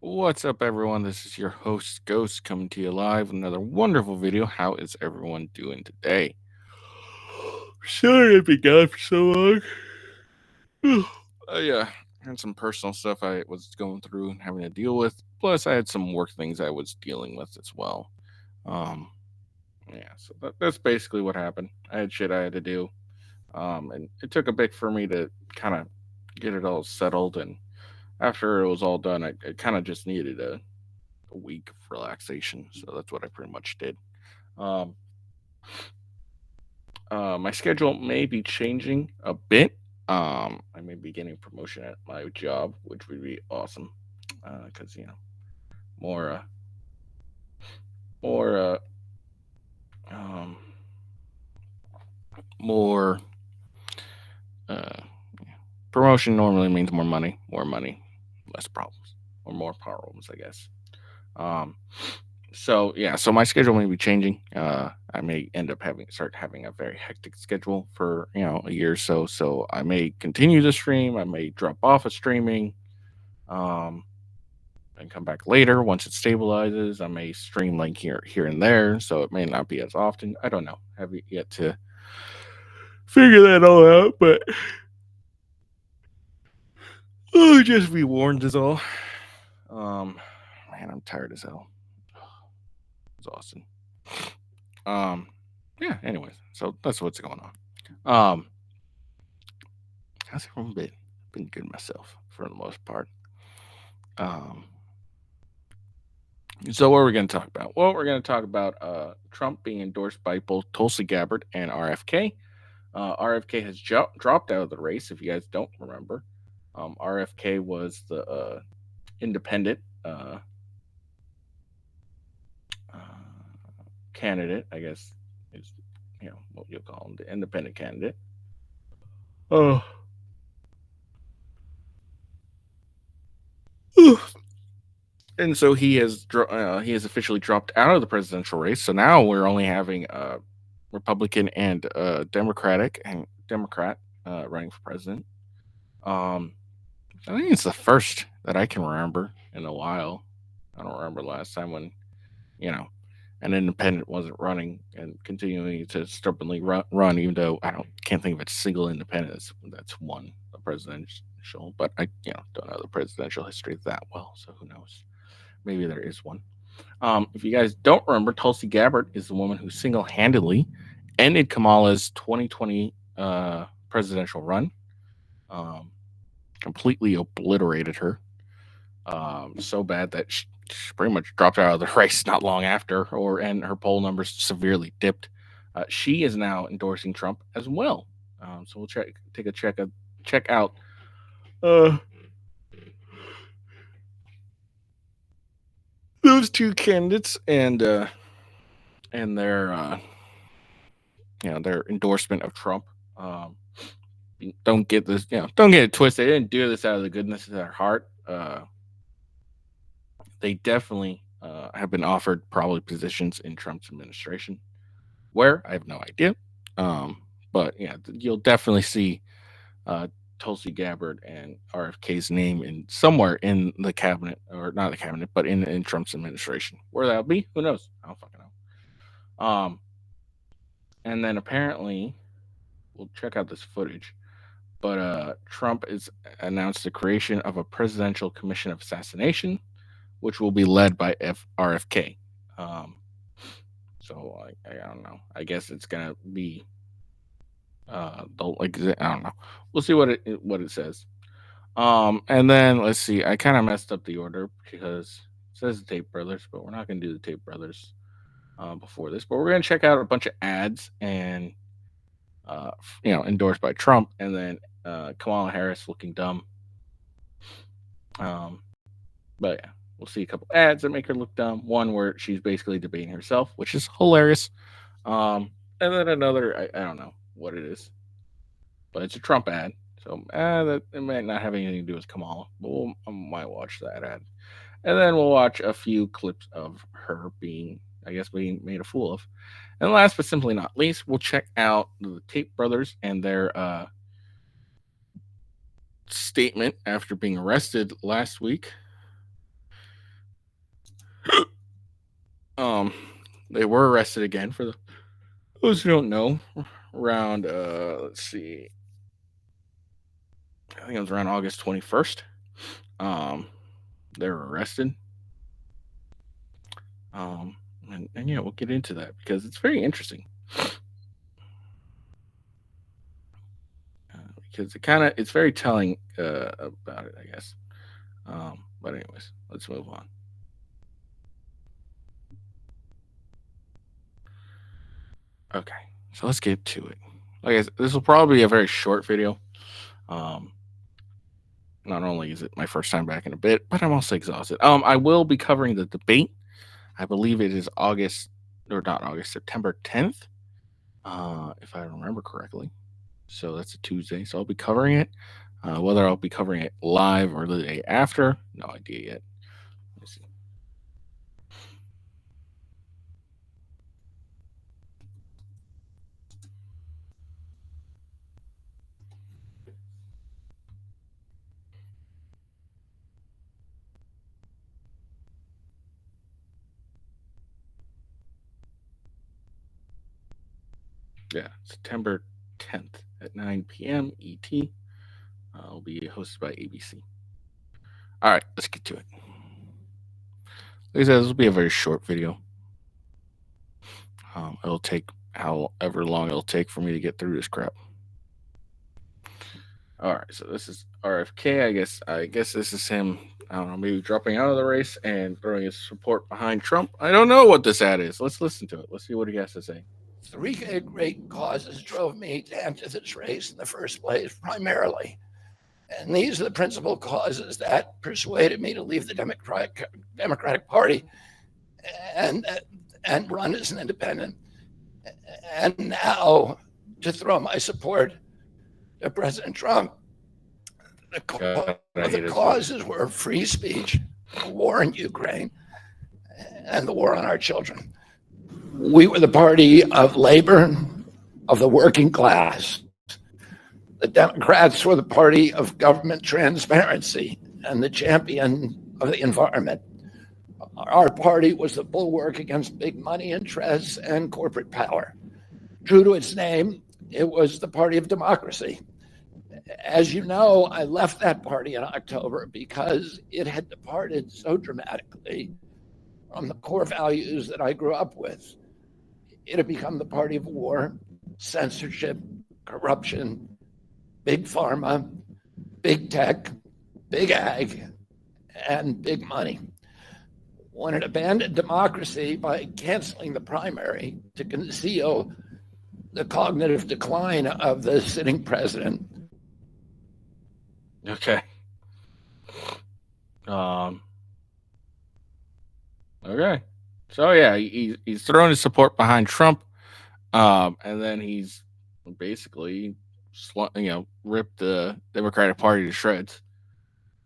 What's up, everyone? This is your host, Ghost, coming to you live with another wonderful video. How is everyone doing today? Sorry I've been gone for so long. Yeah, had some personal stuff I was going through and having to deal with. Plus, I had some work things I was dealing with as well. Um, yeah, so that's basically what happened. I had shit I had to do, and it took a bit for me to kind of get it all settled. And after it was all done, I kind of just needed a week of relaxation. So that's what I pretty much did. Um, my schedule may be changing a bit. I may be getting promotion at my job, which would be awesome. Because more, more, um, more. Uh, Promotion normally means more money, less problems, or more problems, I guess. Um, so my schedule may be changing. I may end up start having a very hectic schedule for a year or so. So I may continue to stream. I may drop off of streaming, um, and come back later once it stabilizes. I may stream like here and there, so it may not be as often. I don't know. Have yet to figure that all out, but oh, just be warned is all. Um, Man, I'm tired as hell. Exhausted. Um, yeah. Anyways, so that's what's going on. Um, how's everyone been? Been good myself for the most part. Um, so what are we going to talk about? Well, we're going to talk about Trump being endorsed by both Tulsi Gabbard and RFK. RFK has dropped out of the race. If you guys don't remember, RFK was the independent uh, candidate. I guess is what you'll call him, the independent candidate. Oh. And so he has officially dropped out of the presidential race. So now we're only having Republican and Democrat running for president. Um, I think it's the first that I can remember in a while. I don't remember last time when you know an independent wasn't running and continuing to stubbornly run, even though can't think of a single independent that's won a presidential. But I don't know the presidential history that well, so who knows? Maybe there is one. If you guys don't remember, Tulsi Gabbard is the woman who single handedly ended Kamala's 2020 presidential run, um, completely obliterated her. So bad that she pretty much dropped out of the race not long after, and her poll numbers severely dipped. She is now endorsing Trump as well. So we'll take a check out uh, those two candidates and their endorsement of Trump. Um, don't get this, don't get it twisted. They didn't do this out of the goodness of their heart. They definitely have been offered probably positions in Trump's administration. Where I have no idea. But yeah, you'll definitely see uh, Tulsi Gabbard and RFK's name in somewhere in the cabinet, or not the cabinet, but in Trump's administration. Where that'll be, who knows? I don't fucking know. And then apparently, we'll check out this footage. But Trump has announced the creation of a presidential commission of assassination, which will be led by RFK. Um, so I don't know. I guess it's gonna be I don't know. We'll see what it says. And then let's see. I kind of messed up the order because it says the Tate Brothers, but we're not gonna do the Tate Brothers before this. But we're gonna check out a bunch of ads and endorsed by Trump, and then Kamala Harris looking dumb. But yeah, we'll see a couple ads that make her look dumb. One where she's basically debating herself, which is hilarious. And then another, I don't know what it is, but it's a Trump ad. So that it might not have anything to do with Kamala, but I might watch that ad. And then we'll watch a few clips of her being made a fool of. And last but simply not least, we'll check out the Tate brothers and their statement after being arrested last week. They were arrested again for those who don't know. Around let's see, I think it was around August 21st. They were arrested. And yeah, we'll get into that because it's very interesting. Because it's very telling about it, I guess. But anyways, let's move on. Okay, so let's get to it. Like I said, this will probably be a very short video. Not only is it my first time back in a bit, but I'm also exhausted. I will be covering the debate. I believe it is September 10th, if I remember correctly. So that's a Tuesday. So I'll be covering it. Whether I'll be covering it live or the day after, no idea yet. Let's see. Yeah, September 10th at 9 p.m. ET. Will be hosted by ABC. All right, let's get to it. Like I said, this will be a very short video. It'll take however long it'll take for me to get through this crap. All right, so this is RFK. I guess this is him. I don't know, maybe dropping out of the race and throwing his support behind Trump. I don't know what this ad is. Let's listen to it. Let's see what he has to say. Three great causes drove me to enter this race in the first place, primarily. And these are the principal causes that persuaded me to leave the Democratic Party and run as an independent. And now to throw my support to President Trump. The causes were free speech, the war in Ukraine, and the war on our children. We were the party of labor, of the working class. The Democrats were the party of government transparency and the champion of the environment. Our party was the bulwark against big money interests and corporate power. True to its name, it was the party of democracy. As you know, I left that party in October because it had departed so dramatically from the core values that I grew up with. It had become the party of war, censorship, corruption, big pharma, big tech, big ag, and big money. When it abandoned democracy by canceling the primary to conceal the cognitive decline of the sitting president. Okay. Okay. So yeah, he's throwing his support behind Trump, and then he's basically, ripped the Democratic Party to shreds.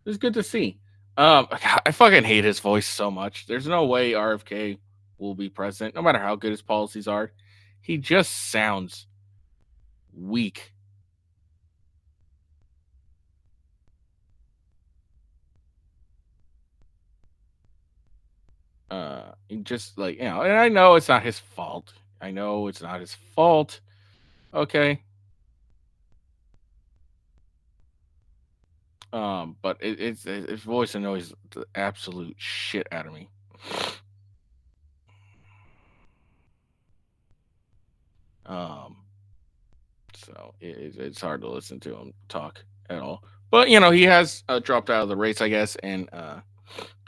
It's good to see. I fucking hate his voice so much. There's no way RFK will be president, no matter how good his policies are. He just sounds weak. He just and I know it's not his fault. Okay. But it's his voice annoys the absolute shit out of me. So it's hard to listen to him talk at all. But he has dropped out of the race, I guess, and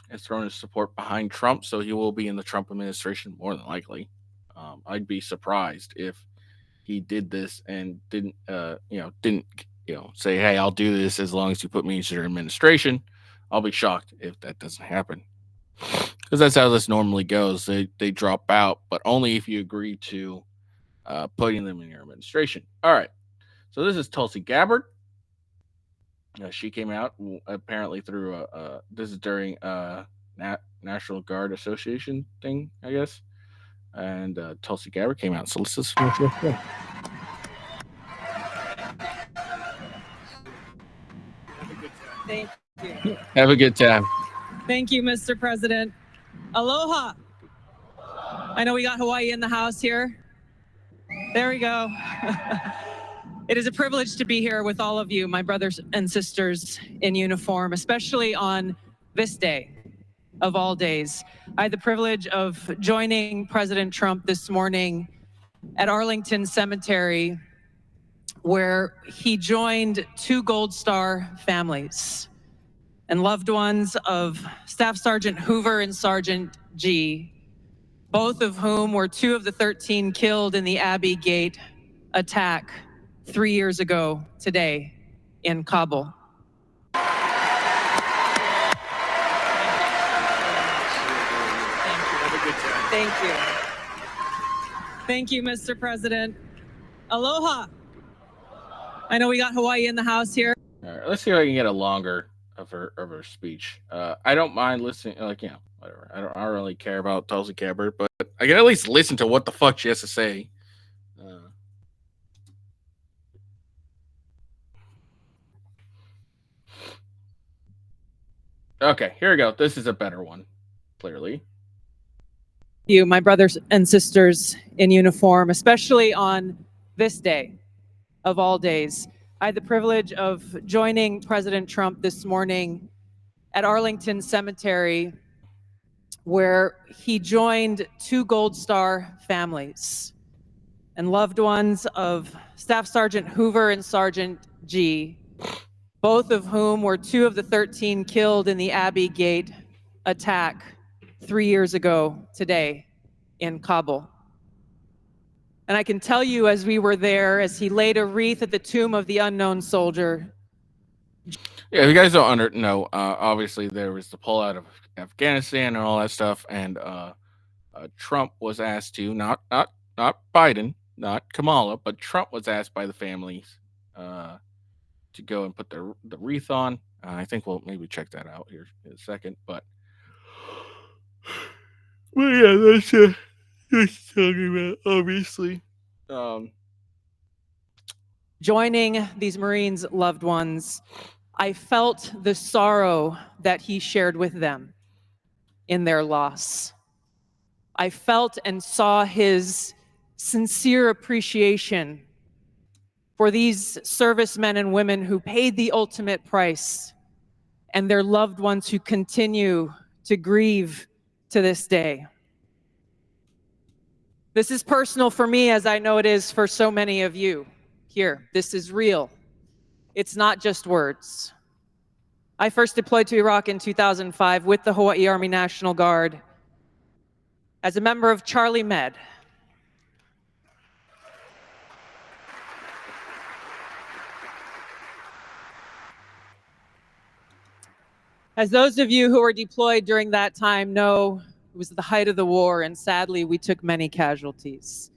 has thrown his support behind Trump, so he will be in the Trump administration more than likely. I'd be surprised if he did this and didn't say, hey, I'll do this as long as you put me into your administration. I'll be shocked if that doesn't happen. Because that's how this normally goes. They drop out, but only if you agree to putting them in your administration. All right. So this is Tulsi Gabbard. She came out apparently through this is during National Guard Association thing, I guess. And Tulsi Gabbard came out. So let's listen to it. Thank you. Have a good time. Thank you, Mr. President. Aloha. I know we got Hawaii in the house here. There we go. It is a privilege to be here with all of you, my brothers and sisters in uniform, especially on this day of all days. I had the privilege of joining President Trump this morning at Arlington Cemetery, where he joined two Gold Star families and loved ones of Staff Sergeant Hoover and Sergeant G, both of whom were two of the 13 killed in the Abbey Gate attack 3 years ago today in Kabul. Thank you. Thank you, Mr. President. Aloha. I know we got Hawaii in the house here. All right, let's see if I can get a longer of her speech. I don't mind listening, whatever. I don't really care about Tulsi Gabbard, but I can at least listen to what the fuck she has to say. Okay, here we go. This is a better one, clearly. You, my brothers and sisters in uniform, especially on this day of all days. I had the privilege of joining President Trump this morning at Arlington Cemetery, where he joined two Gold Star families and loved ones of Staff Sergeant Hoover and Sergeant G, both of whom were two of the 13 killed in the Abbey Gate attack 3 years ago today in Kabul. And I can tell you, as we were there, as he laid a wreath at the tomb of the unknown soldier. Yeah, if you guys don't know, obviously there was the pullout of Afghanistan and all that stuff, and Trump was asked to, not Biden, not Kamala, but Trump was asked by the families to go and put the wreath on. I think we'll maybe check that out here in a second, but yeah, that's talking about, obviously. Joining these Marines' loved ones, I felt the sorrow that he shared with them in their loss. I felt and saw his sincere appreciation for these servicemen and women who paid the ultimate price and their loved ones who continue to grieve to this day. This is personal for me, as I know it is for so many of you here. This is real. It's not just words. I first deployed to Iraq in 2005 with the Hawaii Army National Guard as a member of Charlie Med. As those of you who were deployed during that time know, it was the height of the war, and sadly, we took many casualties.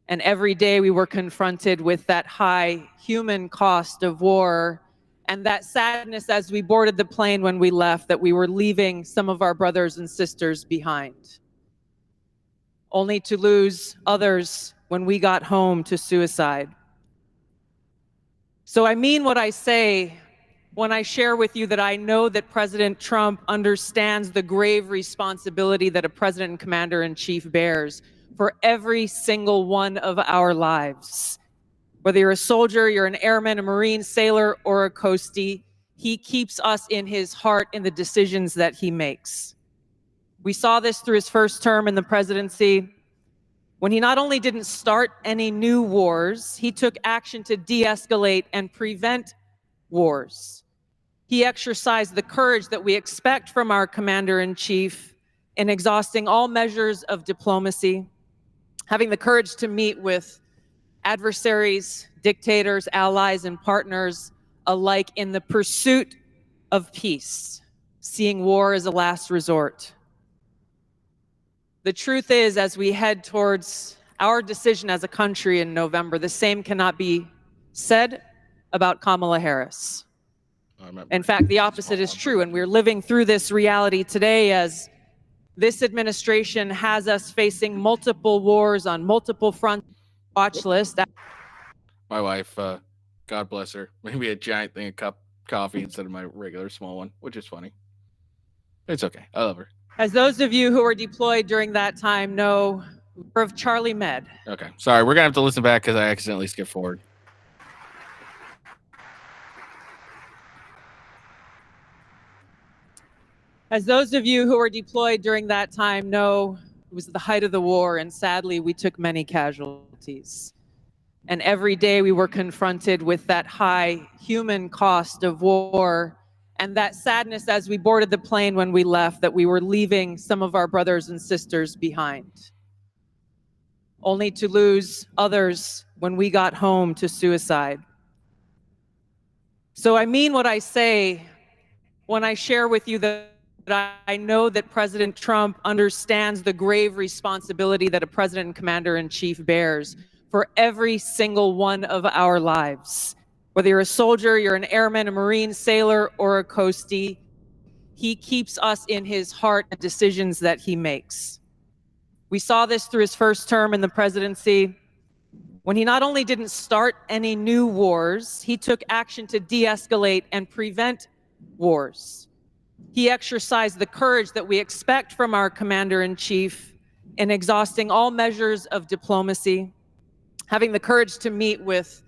And every day we were confronted with that high human cost of war and that sadness as we boarded the plane when we left, that we were leaving some of our brothers and sisters behind, only to lose others when we got home to suicide. So I mean what I say when I share with you that I know that President Trump understands the grave responsibility that a president and commander-in-chief bears for every single one of our lives. Whether you're a soldier, you're an airman, a Marine, sailor, or a coastie, he keeps us in his heart in the decisions that he makes. We saw this through his first term in the presidency, when he not only didn't start any new wars, he took action to de-escalate and prevent wars. He exercised the courage that we expect from our commander-in-chief in exhausting all measures of diplomacy, having the courage to meet with adversaries, dictators, allies, and partners alike in the pursuit of peace, seeing war as a last resort. The truth is, as we head towards our decision as a country in November, the same cannot be said about Kamala Harris. In fact, the opposite is true, and we're living through this reality today as this administration has us facing multiple wars on multiple fronts. Watch list. My wife, God bless her, made me a giant thing of coffee instead of my regular small one, which is funny. It's okay. I love her. As those of you who were deployed during that time know, of Charlie Med. Okay, sorry, we're gonna have to listen back because I accidentally skipped forward. As those of you who were deployed during that time know, it was the height of the war, and sadly, we took many casualties. And every day we were confronted with that high human cost of war and that sadness as we boarded the plane when we left that we were leaving some of our brothers and sisters behind, only to lose others when we got home to suicide. So I mean what I say when I share with you that I know that President Trump understands the grave responsibility that a president and commander-in-chief bears for every single one of our lives. Whether you're a soldier, you're an airman, a Marine, sailor, or a coastie, he keeps us in his heart and decisions that he makes. We saw this through his first term in the presidency, when he not only didn't start any new wars, he took action to de-escalate and prevent wars. He exercised the courage that we expect from our commander-in-chief in exhausting all measures of diplomacy, having the courage to meet with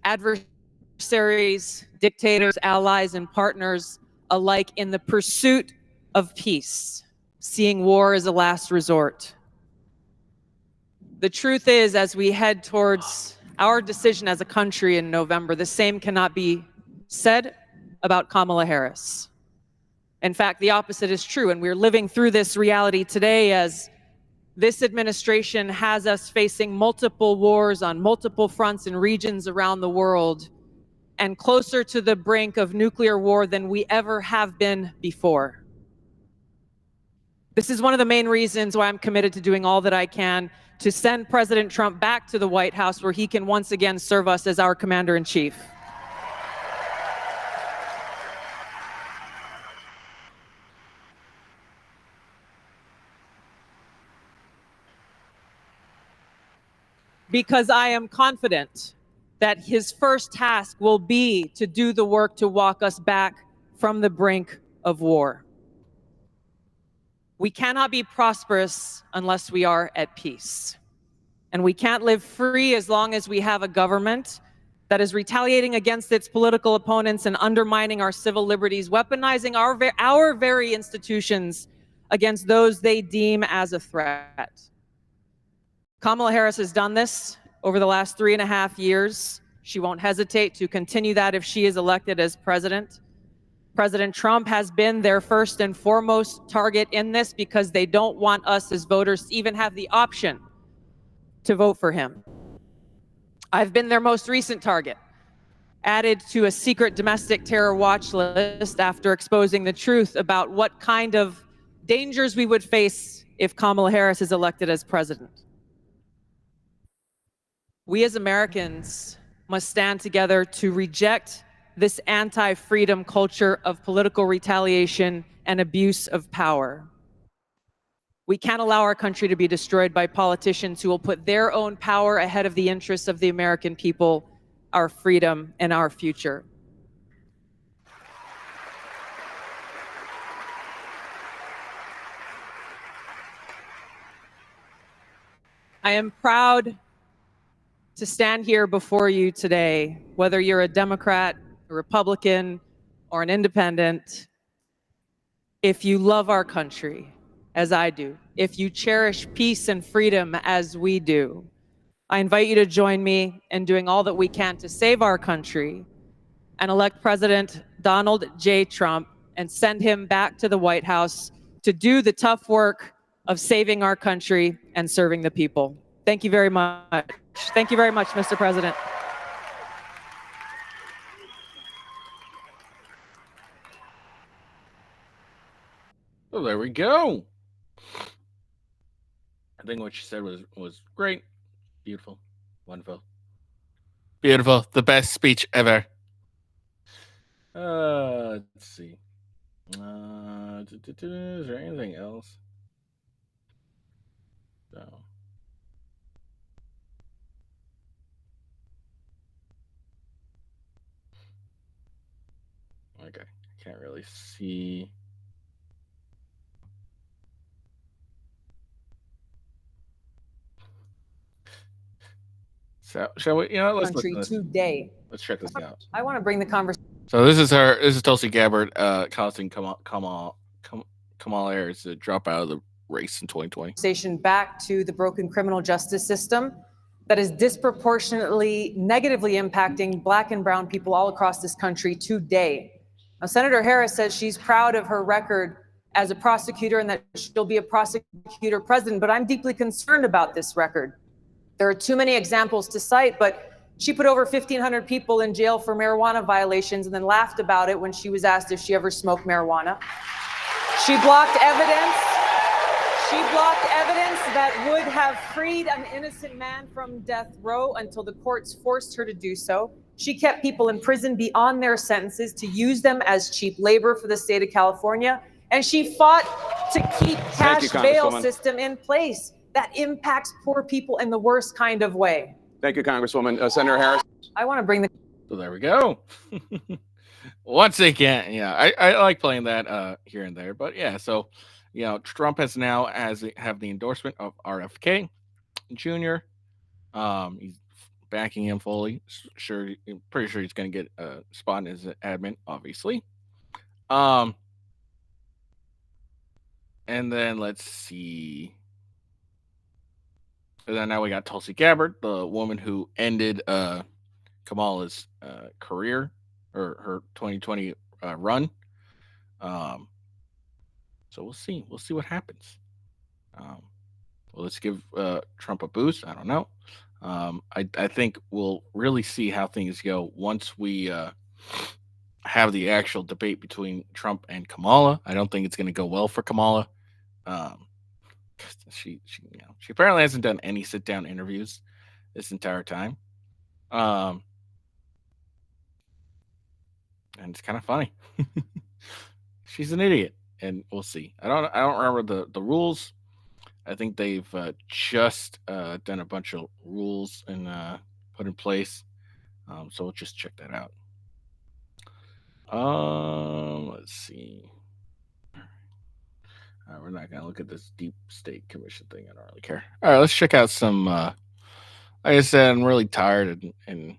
adversaries, dictators, allies, and partners alike in the pursuit of peace, seeing war as a last resort. The truth is, as we head towards our decision as a country in November, the same cannot be said about Kamala Harris. In fact, the opposite is true, and we're living through this reality today as this administration has us facing multiple wars on multiple fronts and regions around the world, and closer to the brink of nuclear war than we ever have been before. This is one of the main reasons why I'm committed to doing all that I can to send President Trump back to the White House where he can once again serve us as our commander-in-chief. Because I am confident that his first task will be to do the work to walk us back from the brink of war. We cannot be prosperous unless we are at peace. And we can't live free as long as we have a government that is retaliating against its political opponents and undermining our civil liberties, weaponizing our very institutions against those they deem as a threat. Kamala Harris has done this over the last 3.5 years. She won't hesitate to continue that if she is elected as president. President Trump has been their first and foremost target in this because they don't want us as voters to even have the option to vote for him. I've been their most recent target, added to a secret domestic terror watch list after exposing the truth about what kind of dangers we would face if Kamala Harris is elected as president. We as Americans must stand together to reject this anti-freedom culture of political retaliation and abuse of power. We can't allow our country to be destroyed by politicians who will put their own power ahead of the interests of the American people, our freedom, and our future. I am proud to stand here before you today, whether you're a Democrat, a Republican, or an independent. If you love our country, as I do, if you cherish peace and freedom as we do, I invite you to join me in doing all that we can to save our country and elect President Donald J. Trump and send him back to the White House to do the tough work of saving our country and serving the people. Thank you very much. Thank you very much, Mr. President. Oh, there we go. I think what she said was great, beautiful, wonderful, beautiful. The best speech ever. Let's see. Is there anything else? No. Okay, can't really see. So shall we? Let's country listen to this. today. Let's check this out. I want to bring the conversation. So this is her. This is Tulsi Gabbard causing Kamala Harris to drop out of the race in 2020. Back to the broken criminal justice system that is disproportionately negatively impacting Black and brown people all across this country today. Now, Senator Harris says she's proud of her record as a prosecutor and that she'll be a prosecutor president, but I'm deeply concerned about this record. There are too many examples to cite, but she put over 1,500 people in jail for marijuana violations and then laughed about it when she was asked if she ever smoked marijuana. She blocked evidence. She blocked evidence that would have freed an innocent man from death row until the courts forced her to do so. She kept people in prison beyond their sentences to use them as cheap labor for the state of California. And she fought to keep cash bail system in place that impacts poor people in the worst kind of way. Thank you, Congresswoman. Senator Harris. I want to bring the... So there we go. Once again, yeah, I like playing that here and there. But yeah, so... Trump has now have the endorsement of RFK Jr. He's backing him fully. Pretty sure he's going to get a spot as an admin, obviously. And then let's see. And then now we got Tulsi Gabbard, the woman who ended Kamala's career or her 2020 run. So we'll see. We'll see what happens. Well, let's give Trump a boost. I don't know. I think we'll really see how things go once we have the actual debate between Trump and Kamala. I don't think it's going to go well for Kamala. She apparently hasn't done any sit-down interviews this entire time. And it's kind of funny. She's an idiot. And we'll see. I don't remember the rules. I think they've just done a bunch of rules and put in place. So we'll just check that out. Let's see. We're not gonna look at this deep state commission thing. I don't really care. All right, let's check out some. Like I said, I'm really tired, and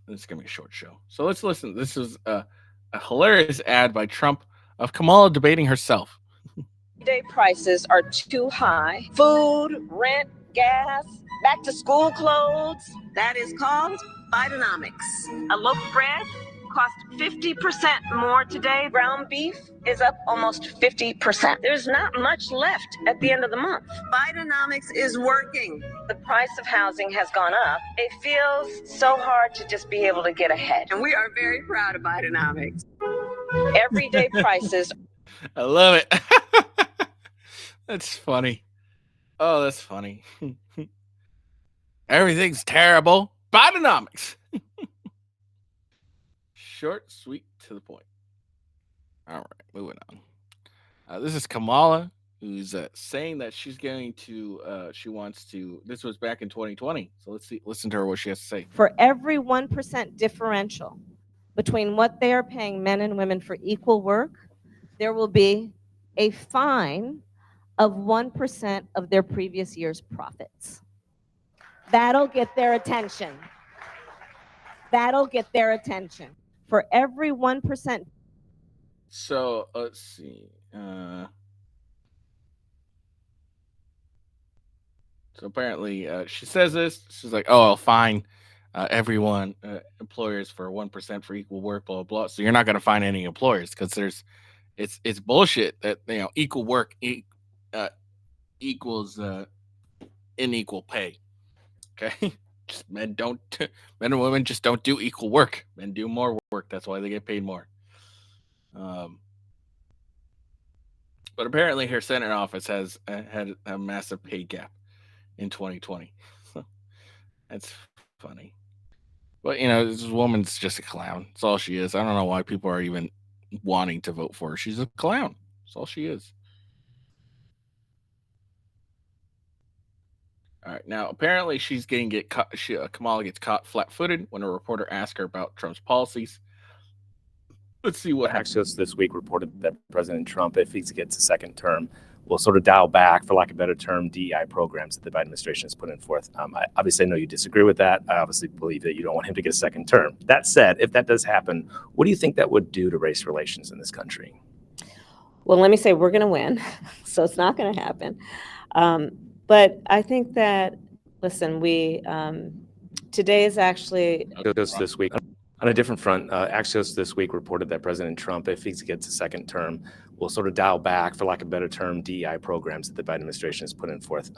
it's gonna be a short show. So let's listen. This is a hilarious ad by Trump of Kamala debating herself. Day prices are too high. Food, rent, gas, back to school clothes. That is called Bidenomics. A loaf of bread cost 50% more today. Ground beef is up almost 50%. There's not much left at the end of the month. Bidenomics is working. The price of housing has gone up. It feels so hard to just be able to get ahead. And we are very proud of Bidenomics. Everyday prices. I love it. That's funny. Oh, that's funny. Everything's terrible. Bidenomics. Short, sweet, to the point. All right, moving on. This is Kamala, who's saying that she's going to, she wants to, this was back in 2020. So listen to her what she has to say. For every 1% differential between what they are paying men and women for equal work, there will be a fine of 1% of their previous year's profits. That'll get their attention. That'll get their attention. For every 1%. So let's see. So apparently she says this. She's like, oh, I'll fine everyone, employers for 1% for equal work, blah, blah, blah. So you're not going to find any employers because it's bullshit that, equal work equals unequal pay. Okay. Men and women just don't do equal work. Men do more work. That's why they get paid more. But apparently her Senate office has had a massive pay gap in 2020. That's funny. But, this woman's just a clown. That's all she is. I don't know why people are even wanting to vote for her. She's a clown. That's all she is. All right. Now, apparently she's Kamala gets caught flat-footed when a reporter asks her about Trump's policies. Let's see what happens. Axios this week reported that President Trump, if he gets a second term, will sort of dial back, for lack of a better term, DEI programs that the Biden administration has put in forth. I obviously know you disagree with that. I obviously believe that you don't want him to get a second term. That said, if that does happen, what do you think that would do to race relations in this country? Well, let me say we're going to win, so it's not going to happen. But I think that, listen, today is actually this week. On a different front, Axios this week reported that President Trump, if he gets a second term, will sort of dial back, for lack of a better term, DEI programs that the Biden administration has put in forth.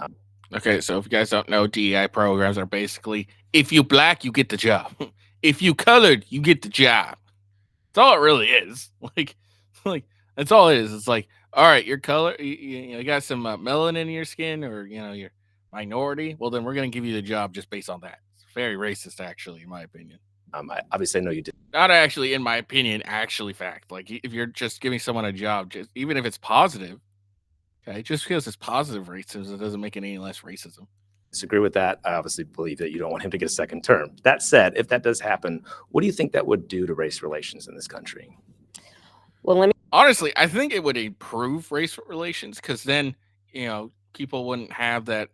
Okay, so if you guys don't know, DEI programs are basically, if you black, you get the job. If you colored, you get the job. That's all it really is. Like that's all it is. It's like, all right, your color, you got some melanin in your skin, or you're minority. Well, then we're gonna give you the job just based on that. It's very racist, actually, in my opinion. I obviously know you did. Not actually, in my opinion, actually fact. Like, if you're just giving someone a job, just even if it's positive, okay, just because it's positive racism, it doesn't make it any less racism. Disagree with that. I obviously believe that you don't want him to get a second term. That said, if that does happen, what do you think that would do to race relations in this country? Well, honestly, I think it would improve race relations, because then people wouldn't have that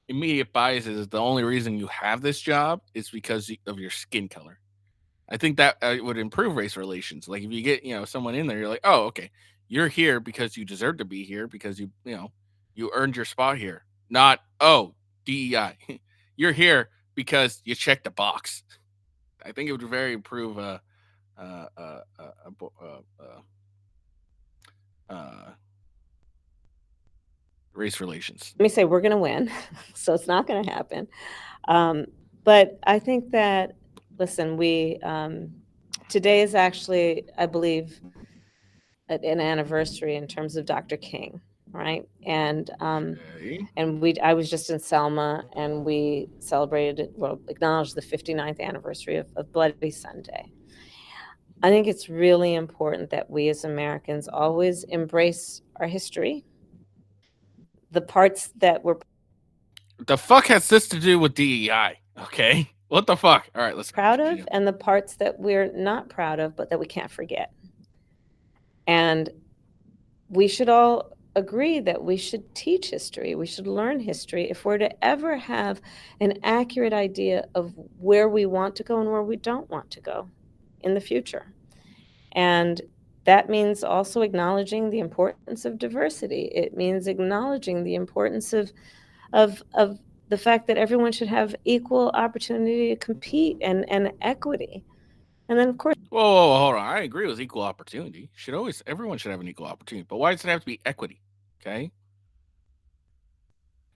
immediate biases. Is the only reason you have this job is because of your skin color. I think that would improve race relations. Like, if you get someone in there, you're like, oh, okay, you're here because you deserve to be here, because you earned your spot here. Not, oh, DEI. You're here because you checked the box. I think it would very improve race relations. Let me say we're going to win, so it's not going to happen. But I think that, listen, today is actually, I believe, an anniversary in terms of Dr. King, right? And I was just in Selma, and we acknowledged the 59th anniversary of Bloody Sunday. I think it's really important that we as Americans always embrace our history. The parts that we're the fuck has this to do with DEI? Okay, what the fuck? All right, let's proud of, and the parts that we're not proud of, but that we can't forget. And we should all agree that we should teach history. We should learn history if we're to ever have an accurate idea of where we want to go and where we don't want to go in the future. And that means also acknowledging the importance of diversity. It means acknowledging the importance of the fact that everyone should have equal opportunity to compete and equity. And then, of course, whoa, hold on. I agree with equal opportunity. Everyone should have an equal opportunity. But why does it have to be equity? Okay.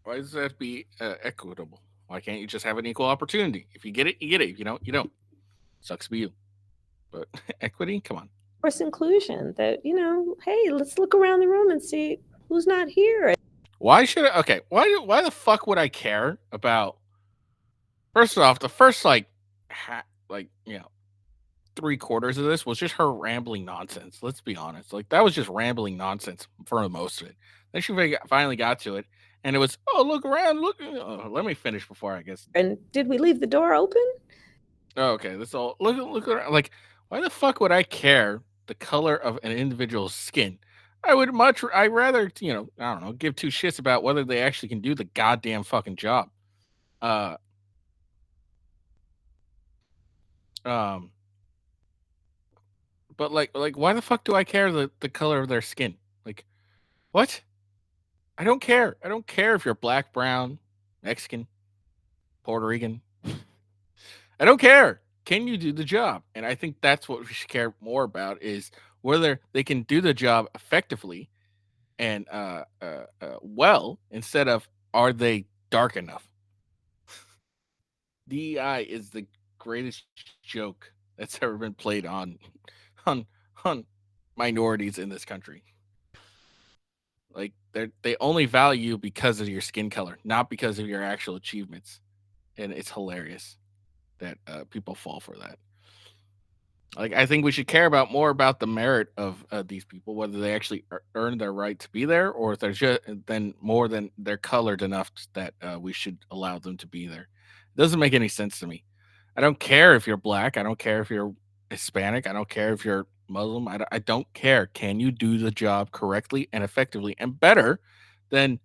Why does it have to be equitable? Why can't you just have an equal opportunity? If you get it, you get it. If you don't, you don't. Sucks to be you. But equity, come on. Of course, inclusion. That hey, let's look around the room and see who's not here. Why should I? Okay, why the fuck would I care about? First off, the first 3/4 of this was just her rambling nonsense. Let's be honest. Like, that was just rambling nonsense for most of it. Then she finally got to it, and it was, oh, look around, look. Let me finish before I guess. And did we leave the door open? Oh, okay, that's all. Look around. Like, why the fuck would I care the color of an individual's skin? I'd rather, I don't know, give two shits about whether they actually can do the goddamn fucking job. But why the fuck do I care the color of their skin? Like, what? I don't care. I don't care if you're black, brown, Mexican, Puerto Rican. I don't care. Can you do the job? And I think that's what we should care more about, is whether they can do the job effectively and well, instead of, are they dark enough? DEI is the greatest joke that's ever been played on minorities in this country. Like, they only value you because of your skin color, not because of your actual achievements. And it's hilarious that people fall for that. Like, I think we should care more about the merit of these people, whether they actually earn their right to be there, or if they're just more than they're colored enough that we should allow them to be there. It doesn't make any sense to me. I don't care if you're black. I don't care if you're Hispanic. I don't care if you're Muslim. I don't care. Can you do the job correctly and effectively and better than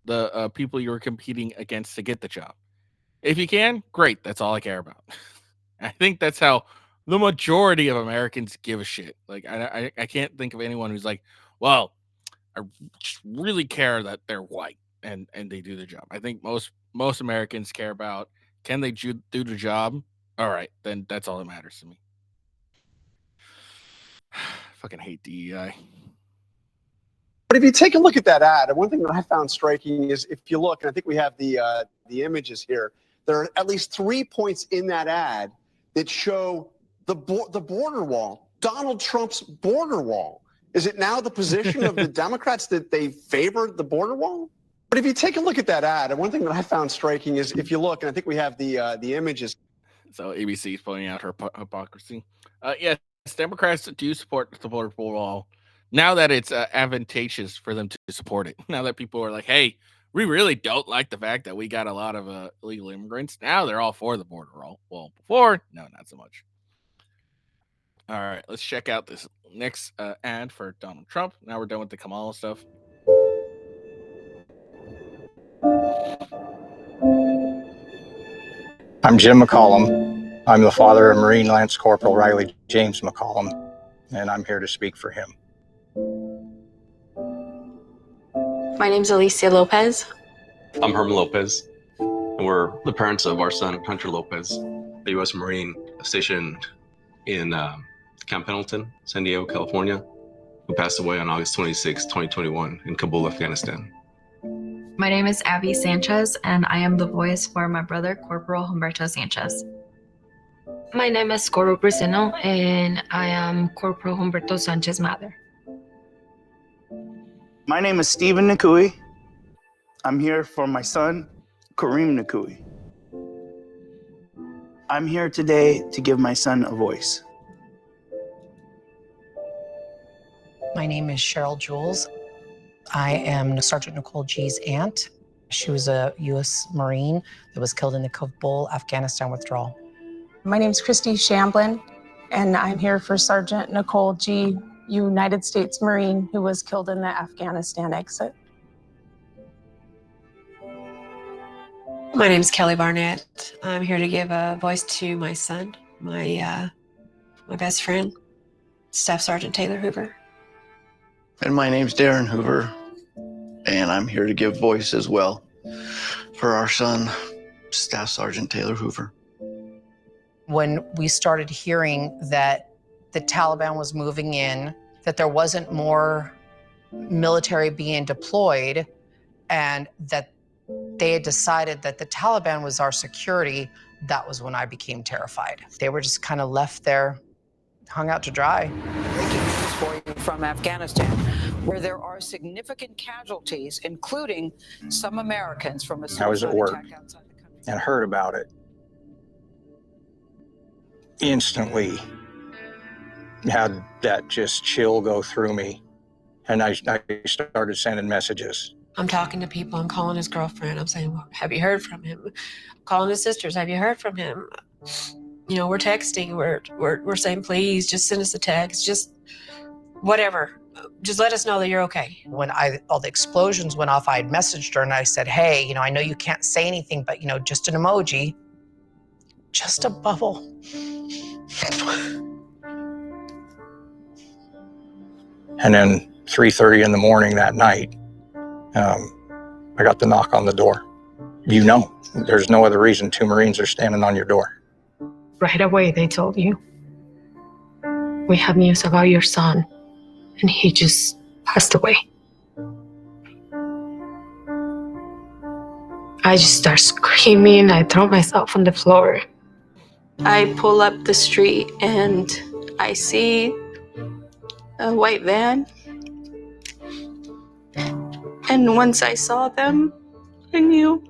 the people you were competing against to get the job? If you can, great. That's all I care about. I think that's how the majority of Americans give a shit. Like, I can't think of anyone who's like, well, I just really care that they're white and they do the job. I think most Americans care about, can they do the job? All right, then that's all that matters to me. Fucking hate DEI. But if you take a look at that ad, one thing that I found striking is if you look, and I think we have the images here, there are at least 3 points in that ad that show the border wall, Donald Trump's border wall. Is it now the position of the Democrats that they favor the border wall? But if you take a look at that ad, and one thing that I found striking is if you look, and I think we have the images. So ABC is pointing out her hypocrisy. Yes, Democrats do support the border wall now that it's advantageous for them to support it. Now that people are like, hey, we really don't like the fact that we got a lot of illegal immigrants. Now they're all for the border wall. Well, before, no, not so much. All right, let's check out this next ad for Donald Trump. Now we're done with the Kamala stuff. I'm Jim McCollum. I'm the father of Marine Lance Corporal Riley James McCollum, and I'm here to speak for him. My name's Alicia Lopez. I'm Herman Lopez, and we're the parents of our son, Hunter Lopez, a U.S. Marine stationed in Camp Pendleton, San Diego, California, who passed away on August 26, 2021 in Kabul, Afghanistan. My name is Abby Sanchez, and I am the voice for my brother, Corporal Humberto Sanchez. My name is Coro Bracino, and I am Corporal Humberto Sanchez's mother. My name is Stephen Nakui. I'm here for my son, Kareem Nakui. I'm here today to give my son a voice. My name is Cheryl Jules. I am Sergeant Nicole G's aunt. She was a U.S. Marine that was killed in the Kabul, Afghanistan withdrawal. My name is Christy Shamblin, and I'm here for Sergeant Nicole G, United States Marine, who was killed in the Afghanistan exit. My name is Kelly Barnett. I'm here to give a voice to my son, my best friend, Staff Sergeant Taylor Hoover. And my name's Darren Hoover, and I'm here to give voice as well for our son, Staff Sergeant Taylor Hoover. When we started hearing that the Taliban was moving in, that there wasn't more military being deployed, and that they had decided that the Taliban was our security, that was when I became terrified. They were just kind of left there, hung out to dry. For you from Afghanistan, where there are significant casualties, including some Americans from a suicide I was at work attack outside the country. and heard about it. Instantly had that just chill go through me, and I started sending messages. I'm talking to people. I'm calling his girlfriend. I'm saying, well, have you heard from him? I'm calling his sisters. Have you heard from him? You know, we're texting. We're saying, please, just send us a text. Just whatever. Just let us know that you're okay. When all the explosions went off, I had messaged her and I said, hey, I know you can't say anything, but, just an emoji, just a bubble. And then 3:30 in the morning that night, I got the knock on the door. There's no other reason 2 Marines are standing on your door. Right away, they told you, we have news about your son, and he just passed away. I just start screaming. I throw myself on the floor. I pull up the street and I see a white van. And once I saw them, I knew.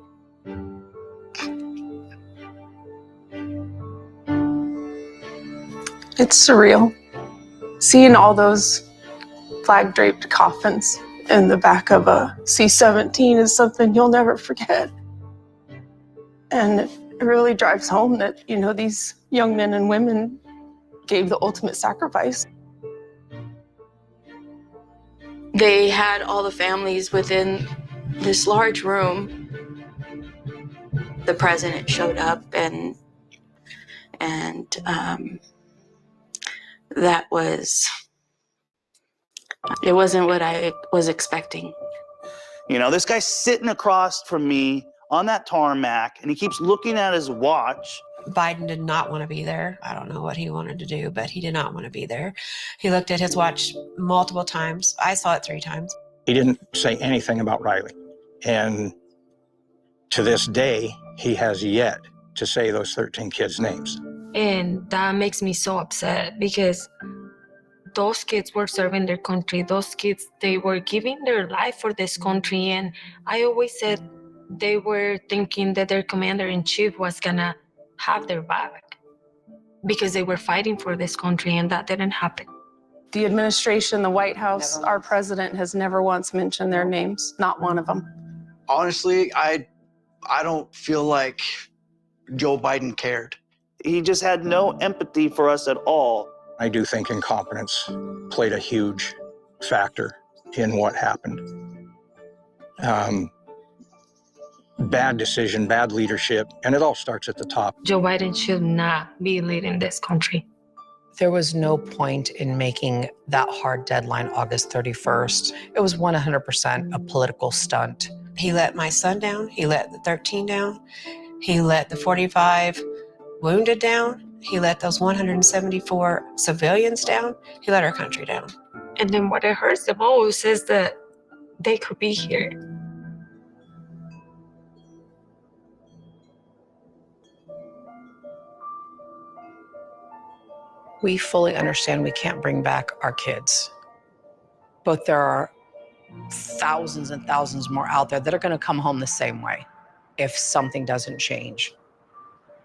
It's surreal. Seeing all those flag-draped coffins in the back of a C-17 is something you'll never forget. And it really drives home that, these young men and women gave the ultimate sacrifice. They had all the families within this large room. The president showed up, and that was, it wasn't what I was expecting. You know, this guy's sitting across from me on that tarmac, and he keeps looking at his watch. Biden did not want to be there. I don't know what he wanted to do, but he did not want to be there. He looked at his watch multiple times. I saw it 3 times. He didn't say anything about Riley. And to this day, he has yet to say those 13 kids' names. And that makes me so upset because those kids were serving their country. Those kids, they were giving their life for this country. And I always said they were thinking that their commander-in-chief was gonna have their back because they were fighting for this country, and that didn't happen. The administration, the White House, our president has never once mentioned their names, not one of them. Honestly, I don't feel like Joe Biden cared. He just had no empathy for us at all. I do think incompetence played a huge factor in what happened. Bad decision, bad leadership, and it all starts at the top. Joe Biden should not be leading this country. There was no point in making that hard deadline August 31st. It was 100% a political stunt. He let my son down. He let the 13 down. He let the 45 wounded down. He let those 174 civilians down. He let our country down. And then what it hurts the most is that they could be here. We fully understand we can't bring back our kids, but there are thousands and thousands more out there that are going to come home the same way if something doesn't change.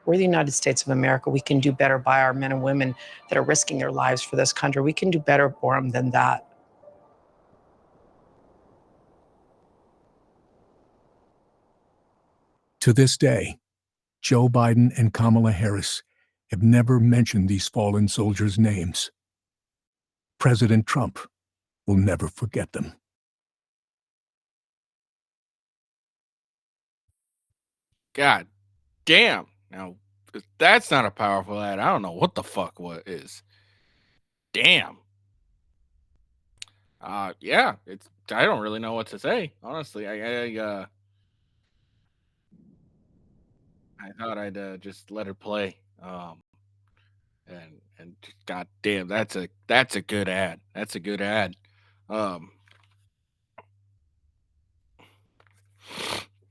We're the United States of America. We can do better by our men and women that are risking their lives for this country. We can do better for them than that. To this day, Joe Biden and Kamala Harris have never mentioned these fallen soldiers' names. President Trump will never forget them. God damn. Now, if that's not a powerful ad, I don't know what the fuck what is. Damn. Yeah, I don't really know what to say, honestly. I thought I'd just let her play. And god damn, that's a good ad. That's a good ad.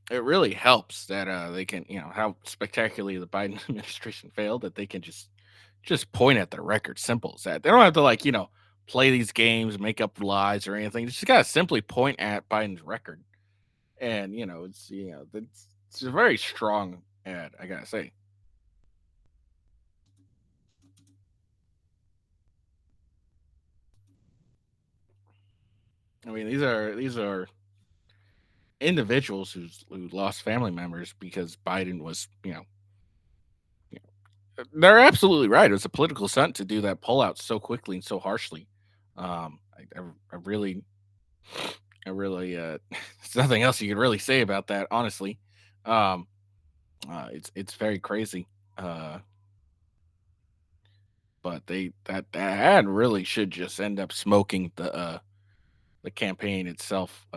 It really helps that they can, how spectacularly the Biden administration failed, that they can just point at the record. Simple as that. They don't have to play these games, make up lies or anything. They just gotta simply point at Biden's record. And it's a very strong ad, I gotta say. I mean, these are individuals who lost family members because Biden was, they're absolutely right. It was a political stunt to do that pullout so quickly and so harshly. I really, there's nothing else you could really say about that, honestly. It's very crazy. But that ad really should just end up smoking the campaign itself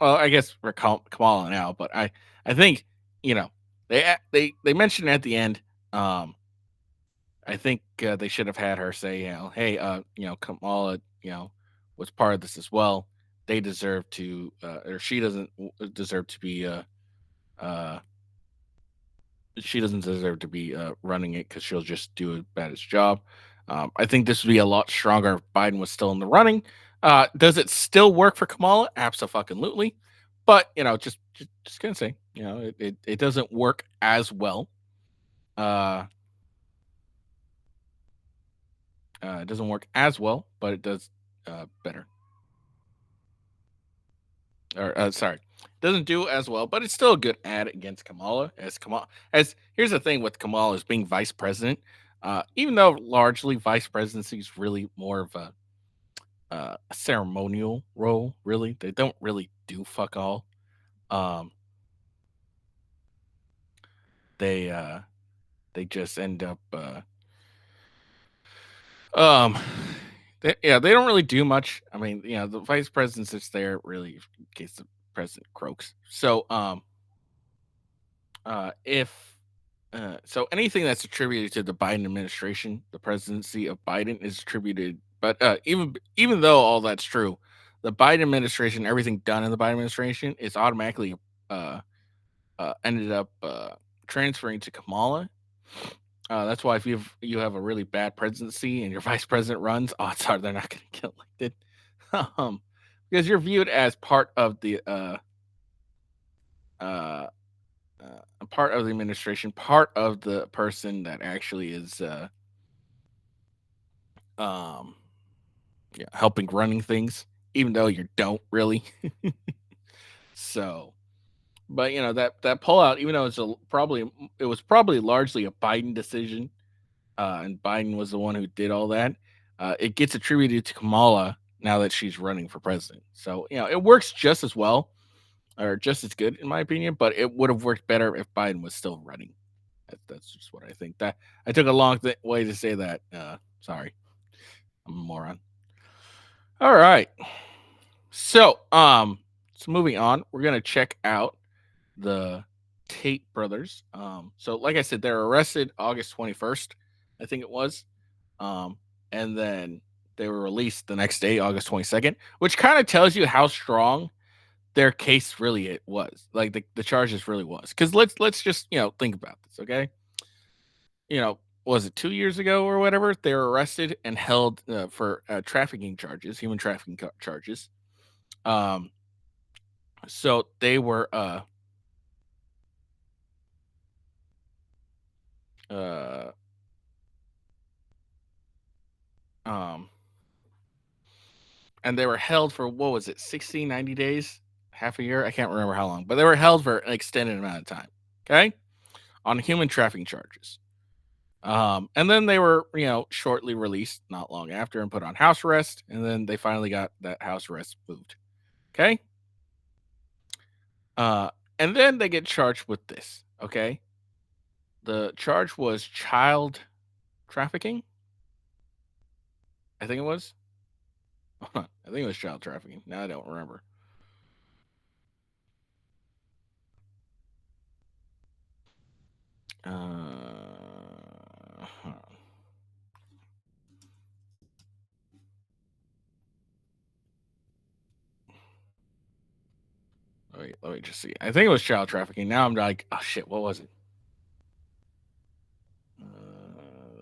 I guess for Kamala now, but I think they mentioned at the end. I think they should have had her say, hey, Kamala, was part of this as well. They deserve to, or she doesn't deserve to be, she doesn't deserve to be running it because she'll just do a bad job. I think this would be a lot stronger if Biden was still in the running. Does it still work for Kamala? Absolutely. But, just gonna say, it doesn't work as well. It doesn't work as well, but it does better. Or sorry, doesn't do as well, but it's still a good ad against Kamala. As here's the thing with Kamala as being vice president. Even though largely vice presidency is really more of a a ceremonial role. Really, they don't really do fuck all. Um, they just end up um they don't really do much. I mean, the vice president sits there really in case the president croaks. So if so anything that's attributed to the Biden administration, the presidency of Biden is attributed. But even though all that's true, the Biden administration, everything done in the Biden administration is automatically ended up transferring to Kamala. That's why if you have a really bad presidency and your vice president runs, odds are they're not going to get elected, because you're viewed as part of the a part of the administration, part of the person that actually is helping running things, even though you don't really. So, but that pullout, even though it was probably largely a Biden decision, and Biden was the one who did all that. It gets attributed to Kamala now that she's running for president. So it works just as well, or just as good in my opinion. But it would have worked better if Biden was still running. That's just what I think. That I took a long way to say that. Sorry, I'm a moron. All right. So moving on, we're gonna check out the Tate brothers. So like I said, they're arrested August 21st, I think it was. And then they were released the next day, August 22nd, which kind of tells you how strong their case really it was. Like the charges really was. Because let's just think about this, okay? Was it 2 years ago or whatever? They were arrested and held for trafficking charges, human trafficking charges. So they were and they were held for, what was it, 60, 90 days, half a year? I can't remember how long, but they were held for an extended amount of time, okay, on human trafficking charges. And then they were, shortly released not long after and put on house arrest. And then they finally got that house arrest moved. Okay. And then they get charged with this. Okay. The charge was child trafficking. I think it was. I think it was child trafficking. Now I don't remember. Let me just see. I think it was child trafficking. Now I'm like, oh shit, what was it?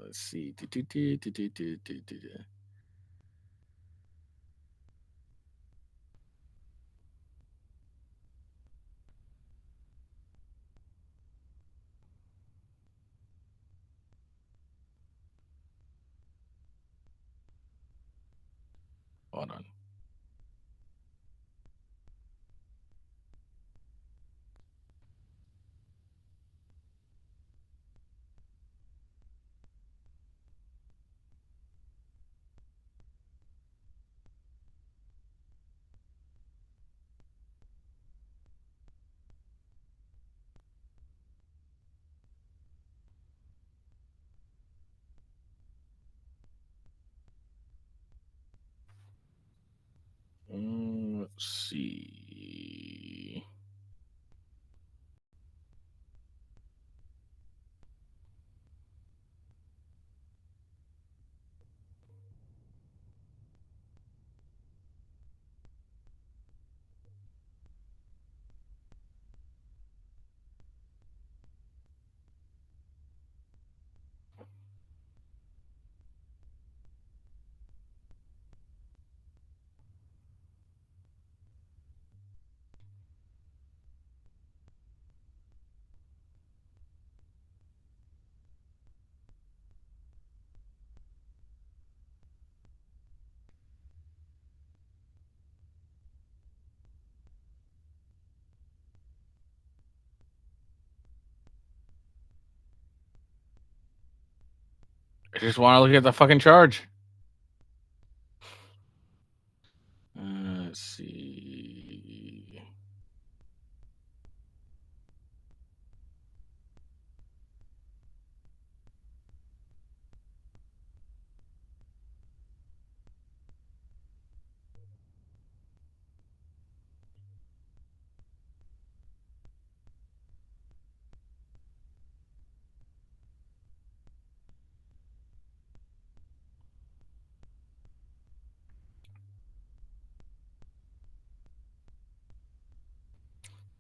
Let's see. Hold on. Let's see. I just want to look at the fucking charge. Let's see.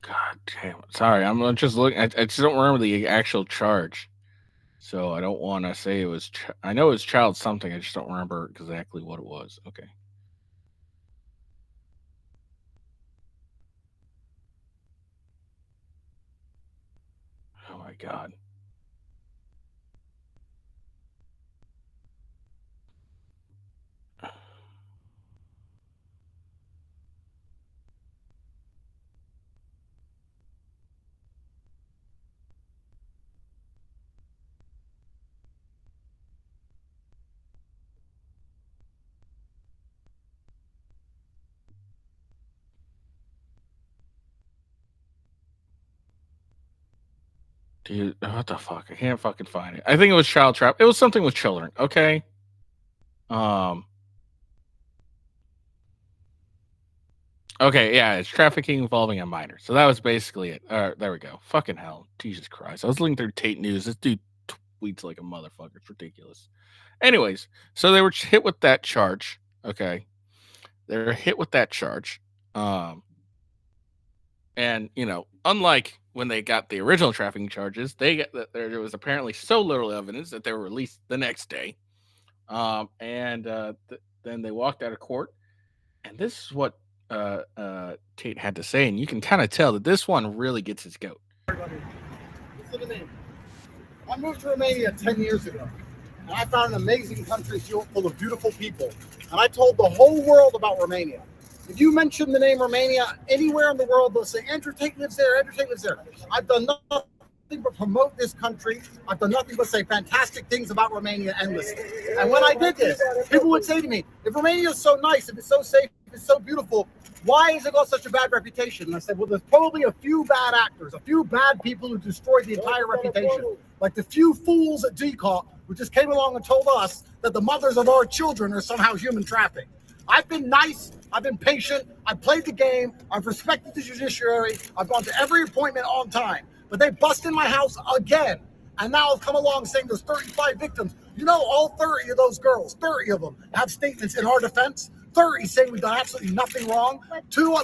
God damn it. Sorry, I'm just looking. I just don't remember the actual charge. So I don't want to say it was. I know it was child something. I just don't remember exactly what it was. Okay. Oh my God. Dude, what the fuck? I can't fucking find it. I think it was child trap. It was something with children. Okay. Okay, yeah, it's trafficking involving a minor. So that was basically it. There we go. Fucking hell. Jesus Christ. I was looking through Tate News. This dude tweets like a motherfucker. It's ridiculous. Anyways, so they were hit with that charge. Okay. They were hit with that charge. And, unlike when they got the original trafficking charges, there was apparently so little evidence that they were released the next day. Then they walked out of court. And this is what Tate had to say, and you can kind of tell that this one really gets his goat. Listen to me. I moved to Romania 10 years ago, and I found an amazing country full of beautiful people. And I told the whole world about Romania. If you mention the name Romania anywhere in the world, they'll say, Andrew Tate lives there, Andrew Tate lives there. I've done nothing but promote this country. I've done nothing but say fantastic things about Romania endlessly. And when I did this, people would say to me, if Romania is so nice, if it's so safe, if it's so beautiful, why has it got such a bad reputation? And I said, well, there's probably a few bad actors, a few bad people who destroyed the entire reputation. Like the few fools at DCOT who just came along and told us that the mothers of our children are somehow human trafficked. I've been nice. I've been patient. I've played the game. I've respected the judiciary. I've gone to every appointment on time. But they bust in my house again. And now have come along saying there's 35 victims. You know, all 30 of those girls, 30 of them have statements in our defense. 30 saying we've done absolutely nothing wrong. Two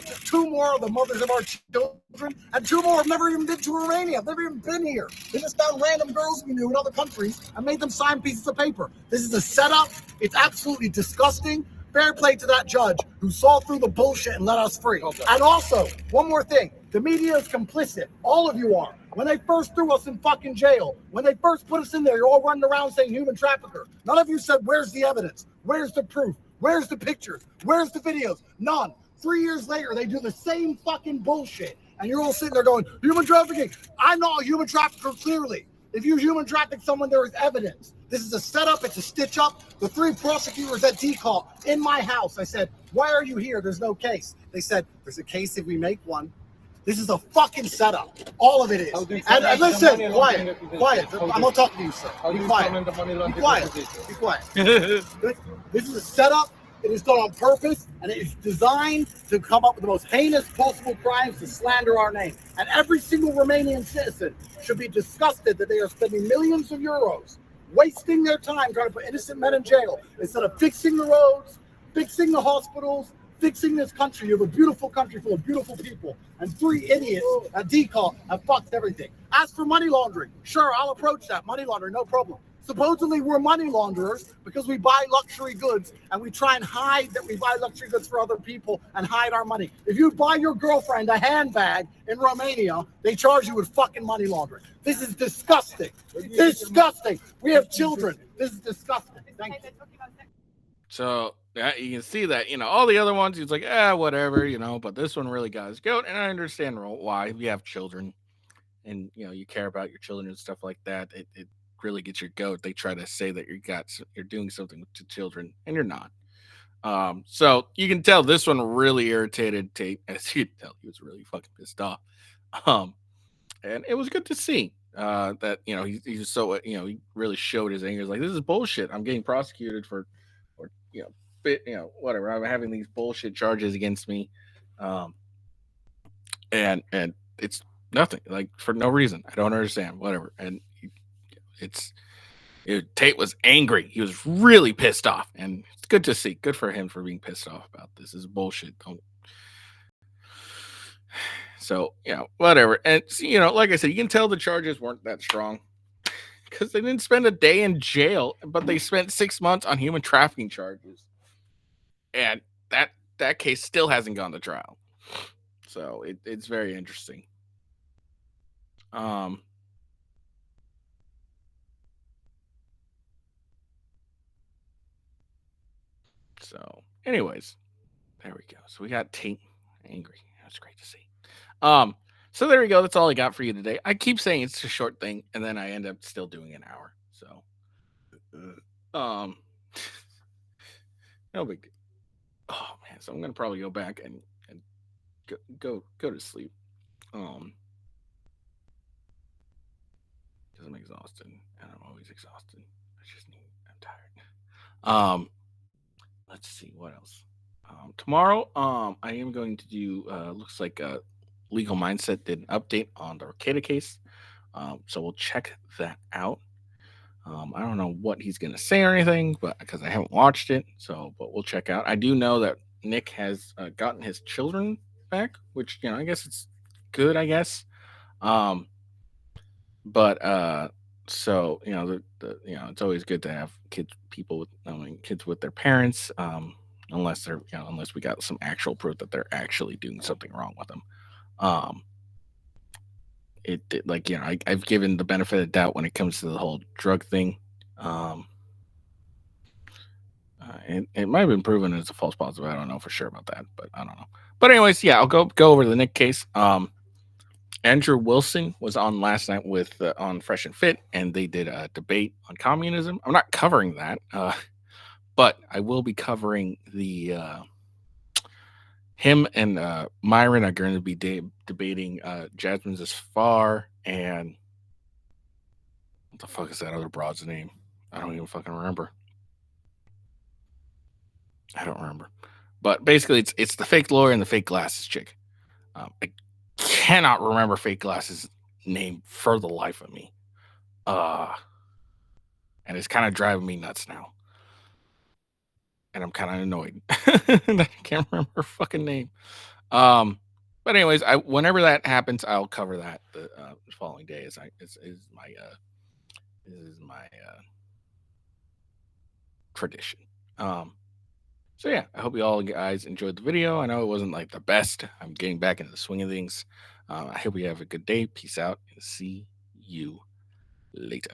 more are the mothers of our children. And 2 more have never even been to Romania. Have never even been here. They just found random girls we knew in other countries and made them sign pieces of paper. This is a setup. It's absolutely disgusting. Fair play to that judge who saw through the bullshit and let us free. Okay. And also, one more thing. The media is complicit. All of you are. When they first threw us in fucking jail, when they first put us in there, you're all running around saying human trafficker. None of you said, where's the evidence? Where's the proof? Where's the pictures? Where's the videos? None. 3 years later, they do the same fucking bullshit. And you're all sitting there going, human trafficking. I'm not a human trafficker, clearly. If you human traffic someone, there is evidence. This is a setup. It's a stitch up. The 3 prosecutors at DCOT in my house, I said, why are you here? There's no case. They said, there's a case if we make one. This is a fucking setup. All of it is. And listen, quiet. I'm not talking to you, sir. Be quiet. Be quiet. This is a setup. It is done on purpose, and it is designed to come up with the most heinous possible crimes to slander our name. And every single Romanian citizen should be disgusted that they are spending millions of euros, wasting their time trying to put innocent men in jail instead of fixing the roads, fixing the hospitals, fixing this country. You have a beautiful country full of beautiful people, and 3 idiots at DCOT have fucked everything. As for money laundering, sure, I'll approach that. Money laundering, no problem. Supposedly, we're money launderers because we buy luxury goods and we try and hide that we buy luxury goods for other people and hide our money. If you buy your girlfriend a handbag in Romania, they charge you with fucking money laundering. This is disgusting. Disgusting. We have children. This is disgusting. Thank you. So you can see that, all the other ones, he's like, whatever, but this one really got his goat. And I understand why. If you have children and, you care about your children and stuff like that, it really gets your goat. They try to say that you're doing something to children, and you're not. So you can tell this one really irritated Tate. As you can tell, he was really fucking pissed off. And it was good to see that he's so he really showed his anger. He's like, this is bullshit. I'm getting prosecuted for whatever. I'm having these bullshit charges against me, and it's nothing, like, for no reason. I don't understand. Whatever. And Tate was angry. He was really pissed off, and it's good to see. Good for him for being pissed off about this. This is bullshit. So, whatever. And, like I said, you can tell the charges weren't that strong because they didn't spend a day in jail, but they spent 6 months on human trafficking charges. And that case still hasn't gone to trial. So it's very interesting. So anyways, there we go. So we got Tate angry. That's great to see. So there we go. That's all I got for you today. I keep saying it's a short thing, and then I end up still doing an hour. So no big deal. Oh man, so I'm gonna probably go back and go to sleep. Because I'm exhausted, and I'm always exhausted. I'm tired. Let's see what else. Tomorrow, I am going to do. Looks like Legal Mindset did an update on the Arcata case, so we'll check that out. I don't know what he's going to say or anything, but because I haven't watched it, but we'll check out. I do know that Nick has gotten his children back, which I guess it's good. I guess, but so it's always good to have kids with their parents, unless unless we got some actual proof that they're actually doing something wrong with them. I've given the benefit of the doubt when it comes to the whole drug thing. It might have been proven as a false positive. I don't know for sure about that, but I don't know. But anyways, I'll go over the Nick case. Andrew Wilson was on last night with on Fresh and Fit, and they did a debate on communism. I'm not covering that, but I will be covering the him and Myron are going to be debating Jasmine's as far, and what the fuck is that other broad's name? I don't even fucking remember. I don't remember. But basically, it's the fake lawyer and the fake glasses chick. I cannot remember fake glasses' name for the life of me. And it's kind of driving me nuts now. And I'm kind of annoyed. I can't remember her fucking name. But anyways, whenever that happens, I'll cover that the following day. Is my tradition. So yeah, I hope you all guys enjoyed the video. I know it wasn't like the best. I'm getting back into the swing of things. I hope you have a good day. Peace out, and see you later.